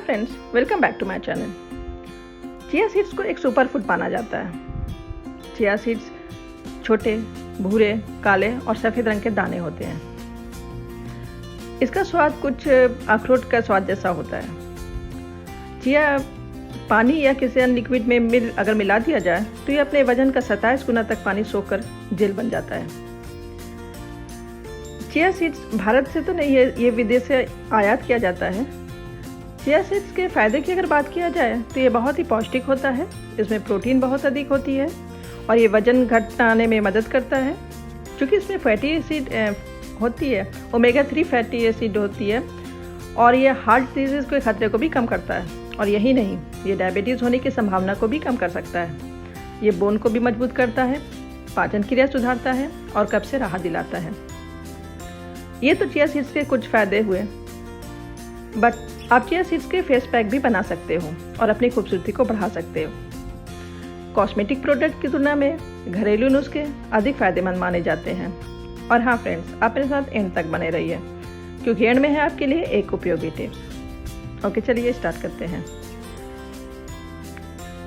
Hello friends, welcome back to my channel. Chia seeds को एक super food माना जाता है। चिया सीड्स छोटे, भूरे, काले और सफ़ेद रंग के दाने होते हैं। इसका स्वाद कुछ अखरोट का स्वाद जैसा होता है। चिया पानी या किसी अन्य लिक्विड में अगर मिला दिया जाए तो ये अपने वजन का 27 गुना तक पानी सोखकर जेल बन जाता है। चिया सीड्स भारत से तो नहीं है, ये विदेश से आयात किया जाता है। चिया सीड्स के फ़ायदे की अगर बात किया जाए तो ये बहुत ही पौष्टिक होता है। इसमें प्रोटीन बहुत अधिक होती है और ये वज़न घटाने में मदद करता है। क्योंकि इसमें फैटी एसिड होती है, ओमेगा 3 फैटी एसिड होती है और ये हार्ट डिजीज़ के खतरे को भी कम करता है। और यही नहीं, ये डायबिटीज़ होने की संभावना को भी कम कर सकता है। ये बोन को भी मजबूत करता है, पाचन क्रिया सुधारता है और कब्ज से राहत दिलाता है। ये तो चिया सीड्स के कुछ फ़ायदे हुए, बट आप चिया सीड्स के फेस पैक भी बना सकते हो और अपनी खूबसूरती को बढ़ा सकते हो। कॉस्मेटिक प्रोडक्ट की तुलना में घरेलू नुस्खे अधिक फ़ायदेमंद माने जाते हैं। और हाँ फ्रेंड्स, आप मेरे साथ एंड तक बने रहिए क्योंकि एंड में है आपके लिए एक उपयोगी टिप्स। ओके, चलिए स्टार्ट करते हैं।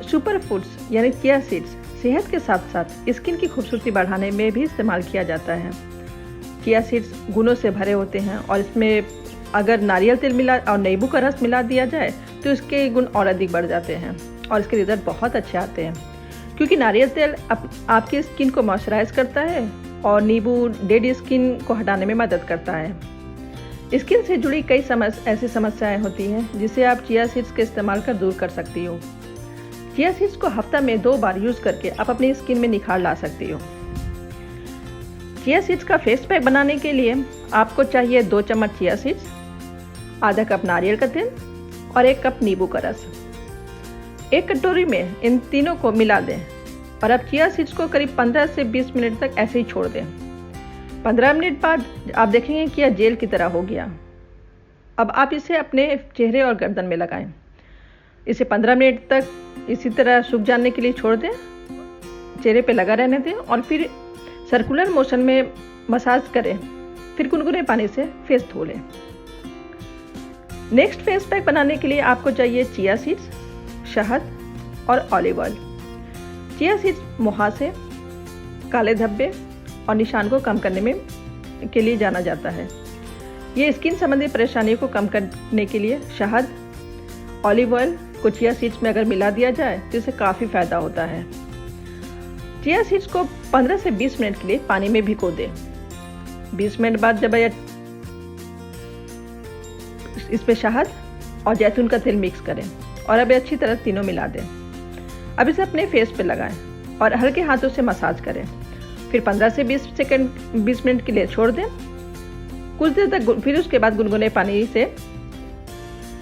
सुपर फूड्स यानी चिया सीड्स सेहत के साथ साथ स्किन की खूबसूरती बढ़ाने में भी इस्तेमाल किया जाता है। चिया सीड्स गुणों से भरे होते हैं और इसमें अगर नारियल तेल मिला और नींबू का रस मिला दिया जाए तो इसके गुण और अधिक बढ़ जाते हैं और इसके रिजल्ट बहुत अच्छे आते हैं। क्योंकि नारियल तेल आपकी स्किन को मॉइस्चराइज करता है और नींबू डेड स्किन को हटाने में मदद करता है। स्किन से जुड़ी कई ऐसी समस्याएं होती हैं जिसे आप चिया सीड्स के इस्तेमाल कर दूर कर सकती हो। चिया सीड्स को हफ्ता में 2 बार यूज़ करके आप अपनी स्किन में निखार ला सकती हो। चिया सीड्स का फेस पैक बनाने के लिए आपको चाहिए 2 चम्मच चिया सीड्स, आधा कप नारियल का तेल और 1 कप नींबू का रस। एक कटोरी में इन तीनों को मिला दें और अब चिया सीड्स को करीब 15 से 20 मिनट तक ऐसे ही छोड़ दें। 15 मिनट बाद आप देखेंगे कि यह जेल की तरह हो गया। अब आप इसे अपने चेहरे और गर्दन में लगाएं। इसे 15 मिनट तक इसी तरह सूख जाने के लिए छोड़ दें, चेहरे पे लगा रहने दें और फिर सर्कुलर मोशन में मसाज करें। फिर गुनगुने पानी से फेस धो लें। नेक्स्ट फेस पैक बनाने के लिए आपको चाहिए चिया सीड्स, शहद और ऑलिव ऑयल। चिया सीड्स मुहासे, काले धब्बे और निशान को कम करने में के लिए जाना जाता है। ये स्किन संबंधी परेशानियों को कम करने के लिए शहद, ऑलिव ऑयल को चिया सीड्स में अगर मिला दिया जाए तो इससे काफ़ी फ़ायदा होता है। चिया सीड्स को 15 से 20 मिनट के लिए पानी में भिगो दें। 20 मिनट बाद जब इसमें शहद और जैतून का तेल मिक्स करें और अब अच्छी तरह तीनों मिला दें। अब इसे अपने फेस पे लगाएं और हल्के हाथों से मसाज करें। फिर 15 से 20 मिनट के लिए छोड़ दें कुछ देर तक। फिर उसके बाद गुनगुने पानी से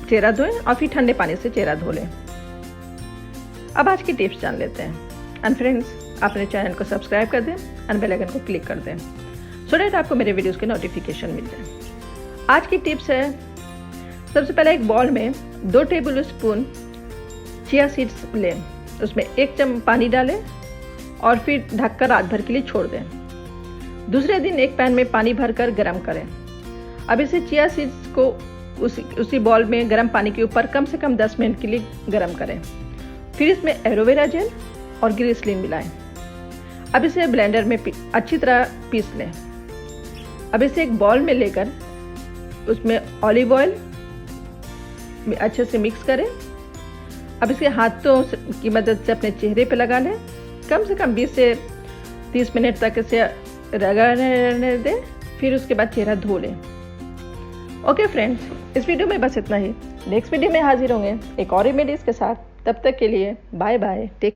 चेहरा धोएं और फिर ठंडे पानी से चेहरा धो लें। अब आज की टिप्स जान लेते हैं। एंड फ्रेंड्स, अपने चैनल को सब्सक्राइब कर दें और बेल आइकन को क्लिक कर दें सो दैट आपको मेरे वीडियोस के नोटिफिकेशन मिल जाए। आज की टिप्स है, सबसे पहले एक बॉल में 2 टेबल स्पून चिया सीड्स लें, उसमें 1 चम्मच पानी डालें और फिर ढककर रात भर के लिए छोड़ दें। दूसरे दिन एक पैन में पानी भरकर गर्म करें। अब इसे चिया सीड्स को उसी बॉल में गर्म पानी के ऊपर कम से कम 10 मिनट के लिए गर्म करें। फिर इसमें एलोवेरा जेल और ग्लिसरीन मिलाएं। अब इसे ब्लेंडर में अच्छी तरह पीस लें। अब इसे एक बॉल में लेकर उसमें ऑलिव ऑयल अच्छे से मिक्स करें। अब इसे हाथों की मदद से अपने चेहरे पे लगा लें। कम से कम 20 से 30 मिनट तक इसे रगड़ने दें। फिर उसके बाद चेहरा धो लें। ओके फ्रेंड्स, इस वीडियो में बस इतना ही। नेक्स्ट वीडियो में हाजिर होंगे एक और रेमेडीज़ के साथ। तब तक के लिए बाय बाय, टेक